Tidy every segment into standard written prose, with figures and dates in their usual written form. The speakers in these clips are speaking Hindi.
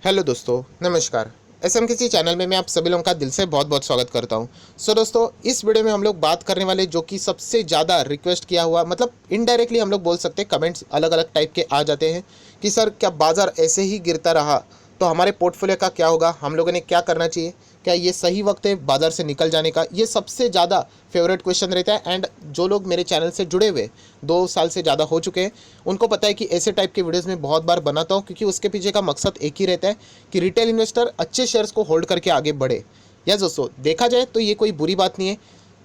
हेलो दोस्तों, नमस्कार। एसएमकेसी चैनल में मैं आप सभी लोगों का दिल से बहुत बहुत स्वागत करता हूं। दोस्तों, इस वीडियो में हम लोग बात करने वाले जो कि सबसे ज़्यादा रिक्वेस्ट किया हुआ, मतलब इनडायरेक्टली हम लोग बोल सकते हैं, कमेंट्स अलग अलग टाइप के आ जाते हैं कि सर क्या बाज़ार ऐसे ही गिरता रहा तो हमारे पोर्टफोलियो का क्या होगा, हम लोगों ने क्या करना चाहिए, क्या ये सही वक्त है बाज़ार से निकल जाने का। ये सबसे ज़्यादा फेवरेट क्वेश्चन रहता है। एंड जो लोग मेरे चैनल से जुड़े हुए 2 साल से ज़्यादा हो चुके हैं, उनको पता है कि ऐसे टाइप के वीडियोज़ में बहुत बार बनाता हूँ, क्योंकि उसके पीछे का मकसद एक ही रहता है कि रिटेल इन्वेस्टर अच्छे शेयर्स को होल्ड करके आगे बढ़े। यस दोस्तों, देखा जाए तो ये कोई बुरी बात नहीं है।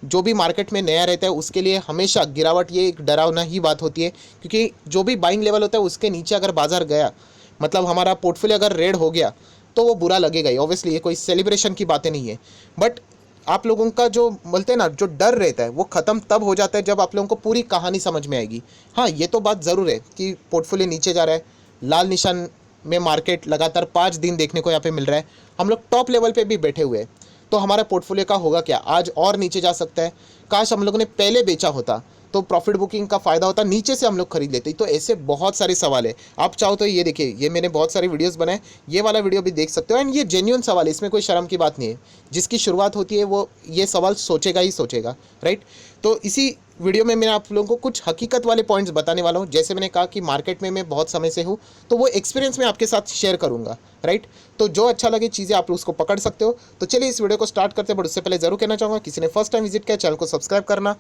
जो भी मार्केट में नया रहता है उसके लिए हमेशा गिरावट ये एक डरावना ही बात होती है, क्योंकि जो भी बाइंग लेवल होता है उसके नीचे अगर बाजार गया, मतलब हमारा पोर्टफोलियो अगर रेड हो गया, तो वो बुरा लगेगा ही। ऑब्वियसली ये कोई सेलिब्रेशन की बातें नहीं है। बट आप लोगों का जो बोलते हैं ना, जो डर रहता है वो ख़त्म तब हो जाता है जब आप लोगों को पूरी कहानी समझ में आएगी। हाँ, ये तो बात ज़रूर है कि पोर्टफोलियो नीचे जा रहा है, लाल निशान में मार्केट लगातार 5 दिन देखने को यहाँ पे मिल रहा है। हम लोग टॉप लेवल पे भी बैठे हुए हैं, तो हमारा पोर्टफोलियो का होगा क्या, आज और नीचे जा सकता है। काश हम लोगों ने पहले बेचा होता तो प्रॉफिट बुकिंग का फ़ायदा होता, नीचे से हम लोग खरीद लेते। तो ऐसे बहुत सारे सवाल है। आप चाहो तो ये देखिए, ये मैंने बहुत सारे वीडियोस बनाए, ये वाला वीडियो भी देख सकते हो। एंड ये जेन्युइन सवाल है, इसमें कोई शर्म की बात नहीं है। जिसकी शुरुआत होती है वो ये सवाल सोचेगा ही सोचेगा, राइट। तो इसी वीडियो में मैं आप लोगों को कुछ हकीकत वाले पॉइंट्स बताने वाला हूँ। जैसे मैंने कहा कि मार्केट में मैं बहुत समय से हूँ, तो वो एक्सपीरियंस मैं आपके साथ शेयर करूँगा, राइट। तो जो अच्छा लगे चीज़ें आप उसको पकड़ सकते हो। तो चलिए इस वीडियो को स्टार्ट करते हैं। बट उससे पहले जरूर कहना चाहूँगा, किसी ने फर्स्ट टाइम विजिट किया चैनल को सब्सक्राइब करना।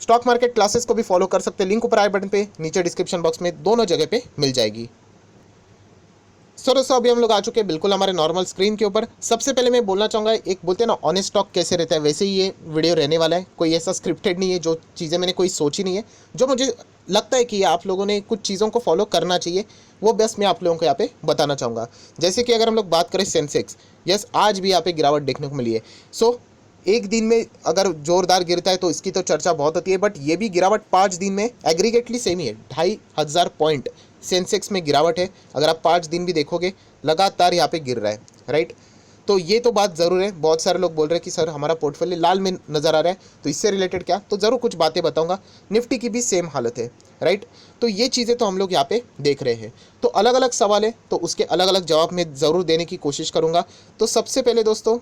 स्टॉक मार्केट क्लासेस को भी फॉलो कर सकते हैं, लिंक ऊपर आई बटन पे, नीचे डिस्क्रिप्शन बॉक्स में, दोनों जगह पे मिल जाएगी। सो दोस्तों, अभी हम लोग आ चुके हैं बिल्कुल हमारे नॉर्मल स्क्रीन के ऊपर। सबसे पहले मैं बोलना चाहूँगा, एक बोलते हैं ना ऑनेस्ट स्टॉक कैसे रहता है, वैसे ही ये वीडियो रहने वाला है। कोई ऐसा स्क्रिप्टेड नहीं है, जो चीज़ें मैंने कोई सोची नहीं है, जो मुझे लगता है कि आप लोगों ने कुछ चीज़ों को फॉलो करना चाहिए, वो बस मैं आप लोगों को यहाँ पे बताना चाहूँगा। जैसे कि अगर हम लोग बात करें सेंसेक्स, यस आज भी यहाँ पे गिरावट देखने को मिली है। सो एक दिन में अगर जोरदार गिरता है तो इसकी तो चर्चा बहुत होती है, बट ये भी गिरावट 5 दिन में एग्रीगेटली सेम ही है। 2500 पॉइंट सेंसेक्स में गिरावट है। अगर आप 5 दिन भी देखोगे, लगातार यहाँ पे गिर रहा है, राइट। तो ये तो बात ज़रूर है। बहुत सारे लोग बोल रहे हैं कि सर हमारा पोर्टफोलियो लाल में नज़र आ रहा है, तो इससे रिलेटेड क्या, तो ज़रूर कुछ बातें बताऊंगा। निफ्टी की भी सेम हालत है, राइट। तो ये चीज़ें तो हम लोग यहाँ पे देख रहे हैं। तो अलग अलग सवाल है, तो उसके अलग अलग जवाब मैं ज़रूर देने की कोशिश करूँगा। तो सबसे पहले दोस्तों,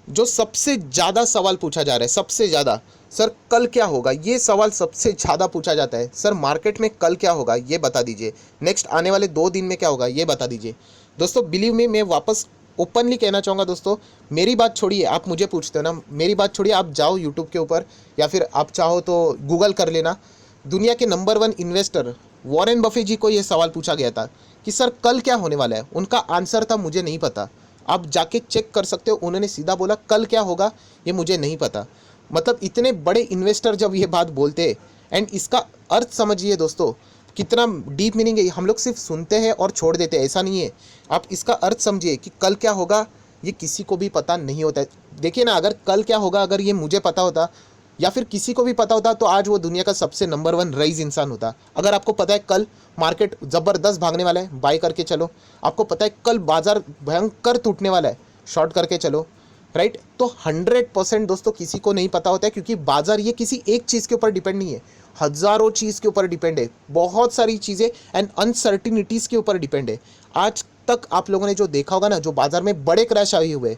जो सबसे ज़्यादा सवाल पूछा जा रहा है, सबसे ज़्यादा, सर कल क्या होगा, ये सवाल सबसे ज़्यादा पूछा जाता है। सर मार्केट में कल क्या होगा ये बता दीजिए, नेक्स्ट आने वाले 2 दिन में क्या होगा ये बता दीजिए। दोस्तों बिलीव में, मैं वापस ओपनली कहना चाहूँगा दोस्तों, मेरी बात छोड़िए, आप मुझे पूछते हो ना, मेरी बात छोड़िए, आप जाओ यूट्यूब के ऊपर या फिर आप चाहो तो गूगल कर लेना। दुनिया के नंबर 1 इन्वेस्टर वॉरेन बफे जी को ये सवाल पूछा गया था कि सर कल क्या होने वाला है। उनका आंसर था मुझे नहीं पता। आप जाके चेक कर सकते हो, उन्होंने सीधा बोला कल क्या होगा ये मुझे नहीं पता। मतलब इतने बड़े इन्वेस्टर जब ये बात बोलते हैं, एंड इसका अर्थ समझिए दोस्तों, कितना डीप मीनिंग है। हम लोग सिर्फ सुनते हैं और छोड़ देते हैं, ऐसा नहीं है। आप इसका अर्थ समझिए कि कल क्या होगा ये किसी को भी पता नहीं होता है। देखिए ना, अगर कल क्या होगा अगर ये मुझे पता होता या फिर किसी को भी पता होता, तो आज वो दुनिया का सबसे नंबर 1 रईस इंसान होता। अगर आपको पता है कल मार्केट ज़बरदस्त भागने वाला है, बाय करके चलो। आपको पता है कल बाजार भयंकर टूटने वाला है, शॉर्ट करके चलो, राइट। तो 100% दोस्तों किसी को नहीं पता होता है, क्योंकि बाजार ये किसी एक चीज़ के ऊपर डिपेंड नहीं है, हज़ारों चीज़ के ऊपर डिपेंड है। बहुत सारी चीज़ें एंड अनसर्टिनिटीज़ के ऊपर डिपेंड है। आज तक आप लोगों ने जो देखा होगा ना, जो बाजार में बड़े क्रैश आए हुए,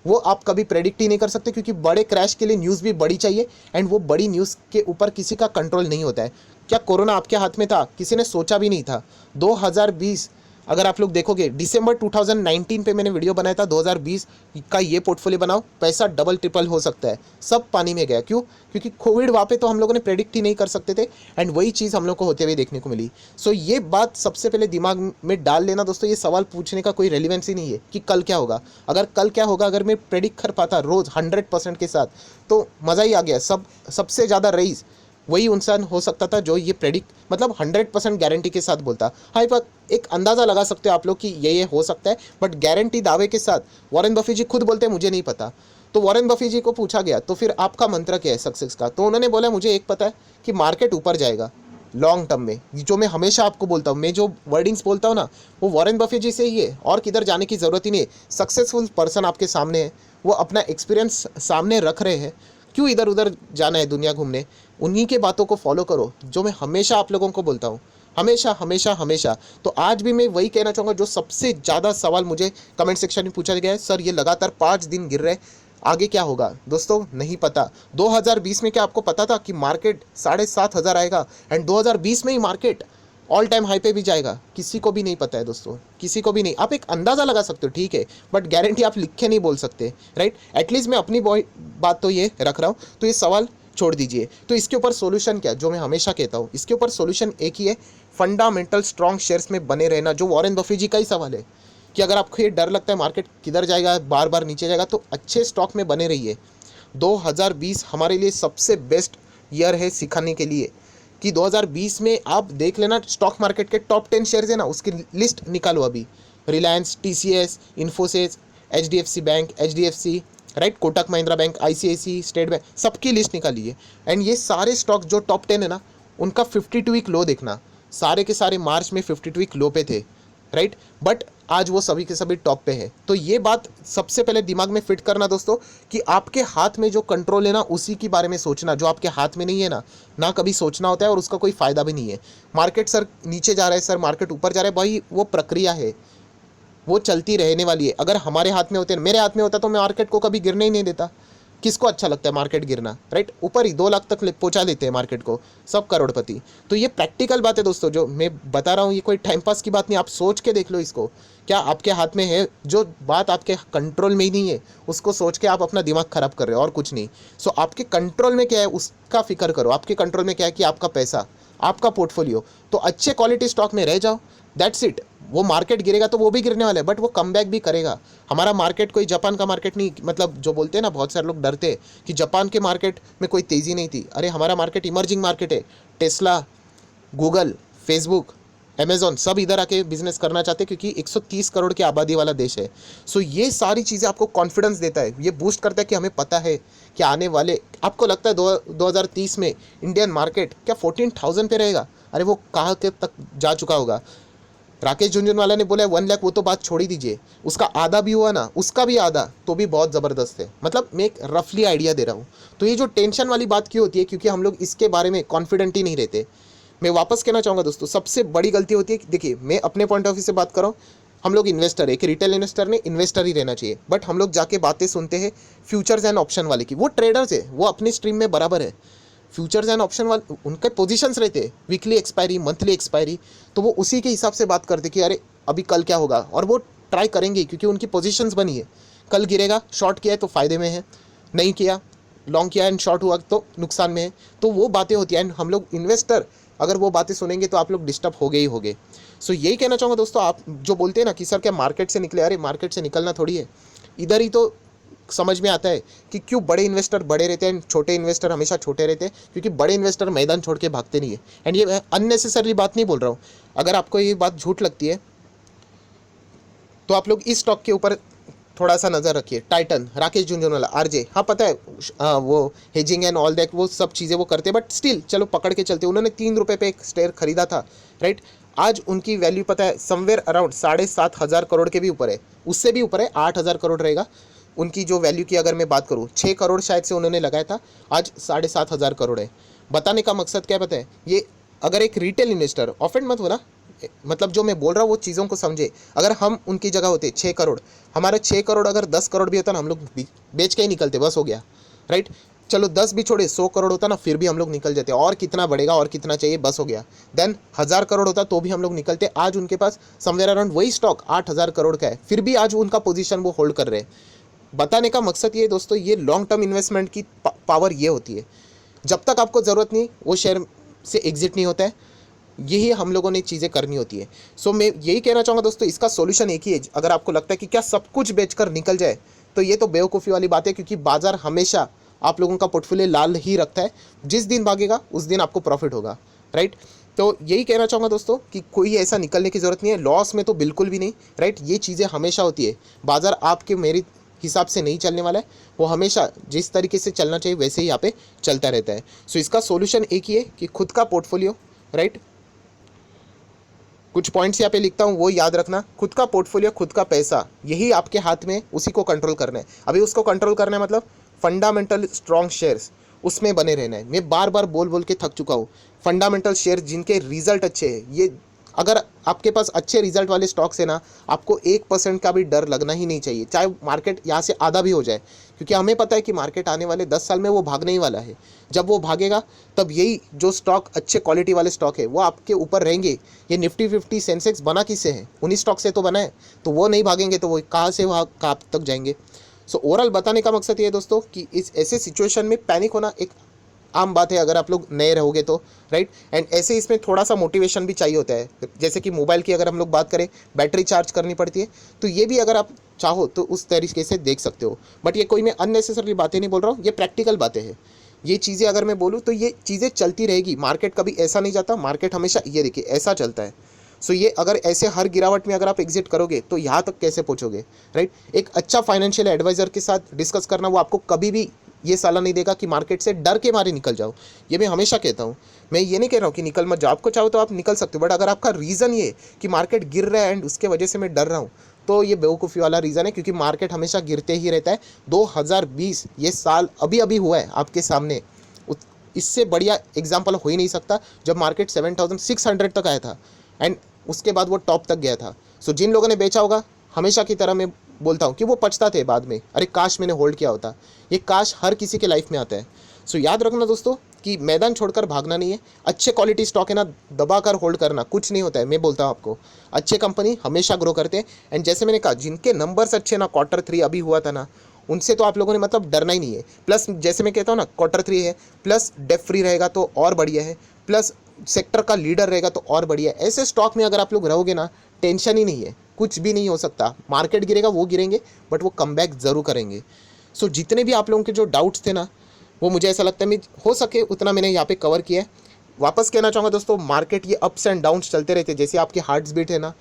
वो आप कभी प्रेडिक्ट ही नहीं कर सकते, क्योंकि बड़े क्रैश के लिए न्यूज़ भी बड़ी चाहिए, एंड वो बड़ी न्यूज़ के ऊपर किसी का कंट्रोल नहीं होता है। क्या कोरोना आपके हाथ में था? किसी ने सोचा भी नहीं था। 2020, अगर आप लोग देखोगे दिसंबर 2019 पे मैंने वीडियो बनाया था, 2020 का ये पोर्टफोलियो बनाओ, पैसा डबल ट्रिपल हो सकता है। सब पानी में गया, क्यों? क्योंकि कोविड वहाँ पे तो हम लोगों ने प्रेडिक्ट ही नहीं कर सकते थे, एंड वही चीज़ हम लोग को होते हुए देखने को मिली। सो ये बात सबसे पहले दिमाग में डाल लेना दोस्तों। ये सवाल पूछने का कोई रेलिवेंस ही नहीं है कि कल क्या होगा। अगर कल क्या होगा अगर मैं प्रेडिक्ट कर पाता रोज़ 100% के साथ, तो मज़ा ही आ गया। सबसे ज़्यादा रईस वही इंसान हो सकता था जो ये प्रेडिक्ट, मतलब 100% गारंटी के साथ बोलता। हाँ, एक अंदाज़ा लगा सकते हो आप लोग कि ये हो सकता है, बट गारंटी दावे के साथ वॉरेन बफे जी खुद बोलते हैं मुझे नहीं पता। तो वॉरेन बफे जी को पूछा गया तो फिर आपका मंत्र क्या है सक्सेस का, तो उन्होंने बोला मुझे एक पता है कि मार्केट ऊपर जाएगा लॉन्ग टर्म में। जो मैं हमेशा आपको बोलता हूँ, मैं जो वर्डिंग्स बोलता हूँ ना, वो वॉरेन बफे जी से ही है, और किधर जाने की ज़रूरत ही नहीं है। सक्सेसफुल पर्सन आपके सामने है, वो अपना एक्सपीरियंस सामने रख रहे हैं, क्यों इधर उधर जाना है दुनिया घूमने। उन्हीं के बातों को फॉलो करो, जो मैं हमेशा आप लोगों को बोलता हूँ। हमेशा हमेशा हमेशा। तो आज भी मैं वही कहना चाहूँगा, जो सबसे ज़्यादा सवाल मुझे कमेंट सेक्शन में पूछा गया है, सर ये लगातार 5 दिन गिर रहे हैं, आगे क्या होगा? दोस्तों नहीं पता। 2020 में क्या आपको पता था कि मार्केट 7,500 आएगा एंड 2020 में ही मार्केट ऑल टाइम हाई पे भी जाएगा? किसी को भी नहीं पता है दोस्तों, किसी को भी नहीं। आप एक अंदाज़ा लगा सकते हो, ठीक है, बट गारंटी आप लिख के नहीं बोल सकते, राइट? एटलीस्ट मैं अपनी बात तो ये रख रहा हूँ, तो ये सवाल छोड़ दीजिए। तो इसके ऊपर सोल्यूशन क्या, जो मैं हमेशा कहता हूँ, इसके ऊपर सोल्यूशन एक ही है, फंडामेंटल स्ट्रॉन्ग शेयर्स में बने रहना। जो वॉरेन बफे जी का ही सवाल है कि अगर आपको ये डर लगता है मार्केट किधर जाएगा, बार बार नीचे जाएगा, तो अच्छे स्टॉक में बने रहिए। 2020 हमारे लिए सबसे बेस्ट ईयर है सिखाने के लिए कि 2020 में आप देख लेना, स्टॉक मार्केट के टॉप 10 शेयर्स है ना, उसकी लिस्ट निकालो अभी। Reliance, TCS, Infosys, HDFC bank, HDFC, right, Kotak Mahindra bank, ICICI, state bank, सबकी लिस्ट निकालिए। एंड ये सारे स्टॉक जो टॉप 10 है ना, उनका 52 वीक लो देखना। सारे के सारे मार्च में 52 वीक लो पे थे, राइट, बट आज वो सभी के सभी टॉप पे है। तो ये बात सबसे पहले दिमाग में फिट करना दोस्तों, कि आपके हाथ में जो कंट्रोल है ना, उसी के बारे में सोचना। जो आपके हाथ में नहीं है ना कभी सोचना होता है, और उसका कोई फ़ायदा भी नहीं है। मार्केट सर नीचे जा रहा है, सर मार्केट ऊपर जा रहा है, भाई वो प्रक्रिया है, वो चलती रहने वाली है। अगर हमारे हाथ में होते, मेरे हाथ में होता, तो मैं मार्केट को कभी गिरने ही नहीं देता। किसको अच्छा लगता है मार्केट गिरना, राइट? ऊपर ही 2 लाख तक पहुंचा देते हैं मार्केट को सब करोड़पति। तो ये प्रैक्टिकल बात है दोस्तों, जो मैं बता रहा हूँ, ये कोई टाइम पास की बात नहीं। आप सोच के देख लो इसको, क्या आपके हाथ में है? जो बात आपके कंट्रोल में ही नहीं है, उसको सोच के आप अपना दिमाग खराब कर रहे हो, और कुछ नहीं। सो आपके कंट्रोल में क्या है, उसका फिक्र करो। आपके कंट्रोल में क्या है कि आपका पैसा, आपका पोर्टफोलियो। तो अच्छे क्वालिटी स्टॉक में रह जाओ, दैट्स इट। वो मार्केट गिरेगा तो वो भी गिरने वाला है, बट वो कम बैक भी करेगा। हमारा मार्केट कोई जापान का मार्केट नहीं, मतलब जो बोलते हैं ना, बहुत सारे लोग डरते हैं कि जापान के मार्केट में कोई तेज़ी नहीं थी। अरे हमारा मार्केट इमर्जिंग मार्केट है। टेस्ला, गूगल, फेसबुक, अमेजॉन सब इधर आके बिजनेस करना चाहते हैं, क्योंकि 130 करोड़ की आबादी वाला देश है। सो ये सारी चीज़ें आपको कॉन्फिडेंस देता है, ये बूस्ट करता है कि हमें पता है कि आने वाले, आपको लगता है 2030 में इंडियन मार्केट क्या 14,000 पे रहेगा? अरे वो कहाँ के तक जा चुका होगा। राकेश झुनझुनवाला ने बोला 1 लाख, वो तो बात छोड़ ही दीजिए, उसका आधा भी हुआ ना, उसका भी आधा, तो भी बहुत ज़बरदस्त है। मतलब मैं एक रफली आइडिया दे रहा हूँ। तो ये जो टेंशन वाली बात क्यों होती है, क्योंकि हम लोग इसके बारे में कॉन्फिडेंट ही नहीं रहते। मैं वापस कहना चाहूँगा दोस्तों, सबसे बड़ी गलती होती है कि देखिए, मैं अपने पॉइंट ऑफ व्यू से बात कर रहा हूँ। हम लोग इन्वेस्टर है, एक रिटेल इन्वेस्टर ने इन्वेस्टर ही रहना चाहिए, बट हम लोग जाके बातें सुनते हैं फ्यूचर्स एंड ऑप्शन वाले की। वो ट्रेडर्स है, वो अपनी स्ट्रीम में बराबर है। फ्यूचर्स एंड ऑप्शन वाले, उनके पोजीशंस रहते हैं, वीकली एक्सपायरी, मंथली एक्सपायरी, तो वो उसी के हिसाब से बात करते कि अरे अभी कल क्या होगा, और वो ट्राई करेंगे क्योंकि उनकी पोजीशंस बनी है। कल गिरेगा, शॉर्ट किया है तो फ़ायदे में है, नहीं किया, लॉन्ग किया एंड शॉर्ट हुआ तो नुकसान में है। तो वो बातें होती हैं, एंड हम लोग इन्वेस्टर अगर वो बातें सुनेंगे तो आप लोग डिस्टर्ब हो गए ही होगे। सो यही कहना चाहूँगा दोस्तों, आप जो बोलते हैं ना कि सर क्या मार्केट से निकले, अरे मार्केट से निकलना थोड़ी है, इधर ही तो समझ में आता है कि क्यों बड़े इन्वेस्टर बड़े रहते हैं, छोटे इन्वेस्टर हमेशा छोटे रहते हैं, क्योंकि बड़े इन्वेस्टर मैदान छोड़ के भागते नहीं है। एंड ये अननेसेसरी बात नहीं बोल रहा हूँ। अगर आपको ये बात झूठ लगती है तो आप लोग इस स्टॉक के ऊपर थोड़ा सा नज़र रखिए। टाइटन, राकेश झुनझुनवाला, RJ, हाँ पता है वो हेजिंग एंड ऑल दैट, वो सब चीज़ें वो करते हैं, बट स्टिल चलो पकड़ के चलते। उन्होंने 3 रुपये पे एक शेयर खरीदा था, राइट? आज उनकी वैल्यू पता है समवेयर अराउंड 7,500 करोड़ के भी ऊपर है, उससे भी ऊपर है, 8,000 करोड़ रहेगा उनकी जो वैल्यू की। अगर मैं बात करूँ, 6 करोड़ शायद से उन्होंने लगाया था, आज 7,500 करोड़ है। बताने का मकसद क्या पता है, ये अगर एक रिटेल इन्वेस्टर, ऑफेंड मत होना, मतलब जो मैं बोल रहा हूँ वो चीज़ों को समझे। अगर हम उनकी जगह होते, 6 करोड़, हमारे 6 करोड़ अगर 10 करोड़ भी होता ना, हम लोग बेच के ही निकलते, बस हो गया, राइट? चलो 10 भी छोड़े, 100 करोड़ होता ना, फिर भी हम लोग निकल जाते। और कितना बढ़ेगा, और कितना चाहिए, बस हो गया। देन 1000 करोड़ होता तो भी हम लोग निकलते। आज उनके पास समवेयर अराउंड वही स्टॉक 8,000 करोड़ का है, फिर भी आज उनका पोजीशन वो होल्ड कर रहे हैं। बताने का मकसद ये दोस्तों, ये लॉन्ग टर्म इन्वेस्टमेंट की पावर ये होती है। जब तक आपको ज़रूरत नहीं, वो शेयर से एग्जिट नहीं होता है। यही हम लोगों ने चीज़ें करनी होती है। सो मैं यही कहना चाहूँगा दोस्तों, इसका सॉल्यूशन एक ही है। अगर आपको लगता है कि क्या सब कुछ बेचकर निकल जाए, तो ये तो बेवकूफ़ी वाली बात है, क्योंकि बाजार हमेशा आप लोगों का पोर्टफोलियो लाल ही रखता है। जिस दिन भागेगा उस दिन आपको प्रॉफिट होगा, राइट? तो यही कहना चाहूँगा दोस्तों कि कोई ऐसा निकलने की ज़रूरत नहीं है, लॉस में तो बिल्कुल भी नहीं, राइट? ये चीज़ें हमेशा होती है। बाजार आपके मेरे हिसाब से नहीं चलने वाला है, वो हमेशा जिस तरीके से चलना चाहिए वैसे ही यहाँ पे चलता रहता है। सो इसका सॉल्यूशन एक ही है कि खुद का पोर्टफोलियो, राइट, कुछ पॉइंट्स यहाँ पे लिखता हूँ, वो याद रखना। खुद का पोर्टफोलियो, खुद का पैसा, यही आपके हाथ में, उसी को कंट्रोल करना है। अभी उसको कंट्रोल करना है, मतलब फंडामेंटल स्ट्रॉन्ग शेयर्स, उसमें बने रहना है। मैं बार बार बोल बोल के थक चुका हूँ। फंडामेंटल शेयर जिनके रिजल्ट अच्छे हैं, ये अगर आपके पास अच्छे रिजल्ट वाले स्टॉक्स है ना, आपको 1% का भी डर लगना ही नहीं चाहिए, चाहे मार्केट यहाँ से आधा भी हो जाए, क्योंकि हमें पता है कि मार्केट आने वाले 10 साल में वो भागने ही वाला है। जब वो भागेगा तब यही जो स्टॉक अच्छे क्वालिटी वाले स्टॉक है वो आपके ऊपर रहेंगे। ये निफ्टी 50 सेंसेक्स बना किससे है? उन्हीं स्टॉक से तो बना है। तो वो नहीं भागेंगे तो वो कहाँ से वहाँ कहाँ तक जाएंगे? सो ओवरऑल बताने का मकसद ये है दोस्तों कि इस ऐसे सिचुएशन में पैनिक होना एक आम बात है अगर आप लोग नए रहोगे तो, राइट। एंड ऐसे इसमें थोड़ा सा मोटिवेशन भी चाहिए होता है। जैसे कि मोबाइल की अगर हम लोग बात करें, बैटरी चार्ज करनी पड़ती है, तो ये भी अगर आप चाहो तो उस तरीके से देख सकते हो। बट ये कोई मैं अननेसेसरी बातें नहीं बोल रहा हूँ, ये प्रैक्टिकल बातें हैं। ये चीज़ें अगर मैं बोलूँ तो ये चीज़ें चलती रहेगी। मार्केट कभी ऐसा नहीं जाता, मार्केट हमेशा ये देखिए ऐसा चलता है। सो ये अगर ऐसे हर गिरावट में अगर आप एग्जिट करोगे तो यहाँ तक कैसे पहुँचोगे, राइट। एक अच्छा फाइनेंशियल एडवाइजर के साथ डिस्कस करना, वो आपको कभी भी ये सलाह नहीं देगा कि मार्केट से डर के मारे निकल जाओ। ये मैं हमेशा कहता हूँ। मैं ये नहीं कह रहा हूँ कि निकल मत जाओ, आपको चाहो तो आप निकल सकते हो, बट अगर आपका रीज़न ये कि मार्केट गिर रहा है एंड उसके वजह से मैं डर रहा हूँ, तो ये बेवकूफ़ी वाला रीज़न है, क्योंकि मार्केट हमेशा गिरते ही रहता है। 2020 ये साल अभी अभी हुआ है आपके सामने, इससे बढ़िया एग्जाम्पल हो ही नहीं सकता, जब मार्केट 7600 तक आया था एंड उसके बाद वो टॉप तक गया था। सो जिन लोगों ने बेचा होगा, हमेशा की तरह मैं बोलता हूँ कि वो पछताते हैं बाद में, अरे काश मैंने होल्ड किया होता। ये काश हर किसी के लाइफ में आता है। सो याद रखना दोस्तों कि मैदान छोड़कर भागना नहीं है। अच्छे क्वालिटी स्टॉक है ना, दबा कर होल्ड करना, कुछ नहीं होता है। मैं बोलता हूँ आपको, अच्छे कंपनी हमेशा ग्रो करते हैं। एंड जैसे मैंने कहा, जिनके नंबर्स अच्छे ना, Q3 अभी हुआ था ना, उनसे तो आप लोगों ने मतलब डरना ही नहीं है। प्लस जैसे मैं कहता हूँ ना, Q3 है, प्लस डेट फ्री रहेगा तो और बढ़िया है, प्लस सेक्टर का लीडर रहेगा तो और बढ़िया है। ऐसे स्टॉक में अगर आप लोग रहोगे ना, टेंशन ही नहीं है, कुछ भी नहीं हो सकता। मार्केट गिरेगा, वो गिरेंगे, बट वो कमबैक ज़रूर करेंगे। सो जितने भी आप लोगों के जो डाउट्स थे ना, वो मुझे ऐसा लगता है मैं हो सके उतना मैंने यहाँ पे कवर किया है। वापस कहना चाहूँगा दोस्तों, मार्केट ये अप्स एंड डाउन्स चलते रहते हैं। जैसे आपके हार्ट्स बीट है ना,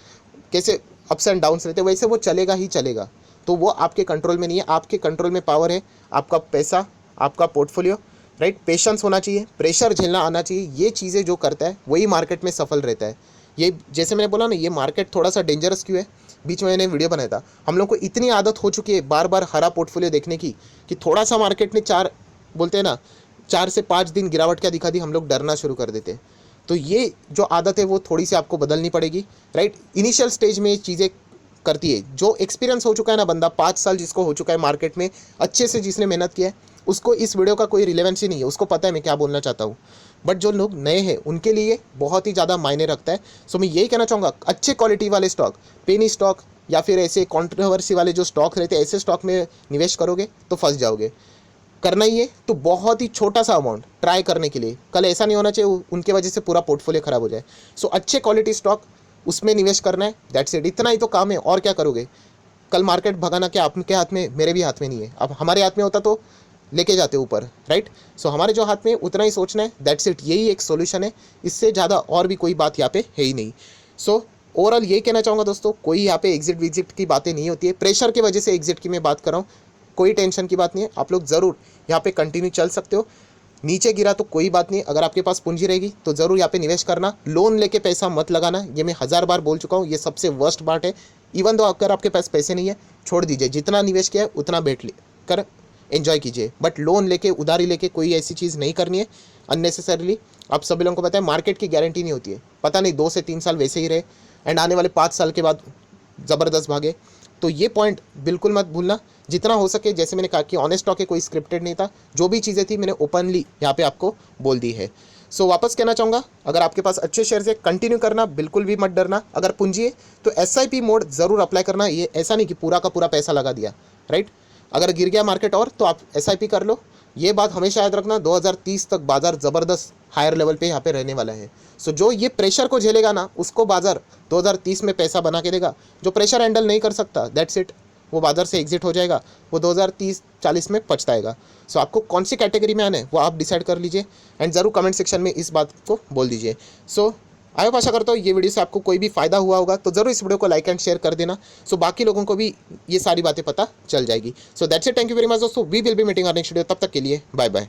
कैसे अप्स एंड डाउन्स रहते हैं, वैसे वो चलेगा ही चलेगा। तो वो आपके कंट्रोल में नहीं है। आपके कंट्रोल में पावर है आपका पैसा, आपका पोर्टफोलियो, राइट। पेशेंस होना चाहिए, प्रेशर झेलना आना चाहिए। ये चीज़ें जो करता है वही मार्केट में सफल रहता है। ये जैसे मैंने बोला ना, ये मार्केट थोड़ा सा डेंजरस क्यों है, बीच में मैंने वीडियो बनाया था। हम लोग को इतनी आदत हो चुकी है बार बार हरा पोर्टफोलियो देखने की, कि थोड़ा सा मार्केट ने बोलते हैं ना 4 से 5 दिन गिरावट क्या दिखा दी, हम लोग डरना शुरू कर देते हैं। तो ये जो आदत है वो थोड़ी सी आपको बदलनी पड़ेगी, राइट। इनिशियल स्टेज में ये चीज़ें करती है। जो एक्सपीरियंस हो चुका है ना बंदा, 5 साल जिसको हो चुका है मार्केट में अच्छे से, जिसने मेहनत किया है, उसको इस वीडियो का कोई रिलेवेंस ही नहीं है। उसको पता है मैं क्या बोलना चाहता हूँ। बट जो लोग नए हैं उनके लिए बहुत ही ज़्यादा मायने रखता है। सो मैं यही कहना चाहूँगा, अच्छे क्वालिटी वाले स्टॉक, पेनी स्टॉक या फिर ऐसे कॉन्ट्रोवर्सी वाले जो स्टॉक रहते हैं, ऐसे स्टॉक में निवेश करोगे तो फंस जाओगे। करना ही है तो बहुत ही छोटा सा अमाउंट ट्राई करने के लिए, कल ऐसा नहीं होना चाहिए उनके वजह से पूरा पोर्टफोलियो खराब हो जाए। सो अच्छे क्वालिटी स्टॉक, उसमें निवेश करना है, दैट्स इट। इतना ही तो काम है, और क्या करोगे? कल मार्केट भगाना क्या आपके हाथ में, मेरे भी हाथ में नहीं है। अब हमारे हाथ में होता तो लेके जाते ऊपर, राइट। सो हमारे जो हाथ में उतना ही सोचना है, दैट्स इट। यही एक सोल्यूशन है, इससे ज़्यादा और भी कोई बात यहाँ पे है ही नहीं। सो ओवरऑल ये कहना चाहूँगा दोस्तों, कोई यहाँ पे एग्जिट विजिट की बातें नहीं होती है। प्रेशर की वजह से एग्जिट की मैं बात कर रहा हूँ, कोई टेंशन की बात नहीं है। आप लोग ज़रूर यहाँ पे कंटिन्यू चल सकते हो। नीचे गिरा तो कोई बात नहीं, अगर आपके पास पूंजी रहेगी तो ज़रूर यहाँ पे निवेश करना। लोन लेके पैसा मत लगाना, ये मैं 1000 बार बोल चुका हूँ, ये सबसे वर्स्ट पार्ट है। इवन दो अगर आपके पास पैसे नहीं है, छोड़ दीजिए, जितना निवेश किया है उतना बैठ कर एंजॉय कीजिए। बट लोन लेके, उधारी लेके कोई ऐसी चीज़ नहीं करनी है अननेसेसरीली। आप सभी लोगों को पता है मार्केट की गारंटी नहीं होती है। पता नहीं 2 से 3 साल वैसे ही रहे एंड आने वाले 5 साल के बाद ज़बरदस्त भागे। तो ये पॉइंट बिल्कुल मत भूलना। जितना हो सके, जैसे मैंने कहा कि ऑनेस्ट टॉक है, कोई स्क्रिप्टेड नहीं था। जो भी चीज़ें थी मैंने ओपनली यहाँ पे आपको बोल दी है। सो वापस कहना चाहूँगा, अगर आपके पास अच्छे शेयर्स है कंटिन्यू करना, बिल्कुल भी मत डरना। अगर पूंजी है तो SIP मोड ज़रूर अप्लाई करना। ये ऐसा नहीं कि पूरा का पूरा पैसा लगा दिया, राइट। अगर गिर गया मार्केट और तो आप SIP कर लो। ये बात हमेशा याद रखना, 2030 तक बाजार ज़बरदस्त हायर लेवल पे यहाँ पे रहने वाला है। सो जो ये प्रेशर को झेलेगा ना, उसको बाजार 2030 में पैसा बना के देगा। जो प्रेशर हैंडल नहीं कर सकता, दैट्स इट, वो बाजार से एग्जिट हो जाएगा, वो 2030-40 में पछताएगा। सो आपको कौन सी कैटेगरी में आना है वो आप डिसाइड कर लीजिए एंड ज़रूर कमेंट सेक्शन में इस बात को बोल दीजिए। सो आई होप, आशा करता हूँ ये वीडियो से आपको कोई भी फ़ायदा हुआ होगा, तो ज़रूर इस वीडियो को लाइक एंड शेयर कर देना। सो बाकी लोगों को भी ये सारी बातें पता चल जाएगी। So that's it, thank you very much दोस्तों। We will be meeting our next video. तब तक के लिए बाय बाय।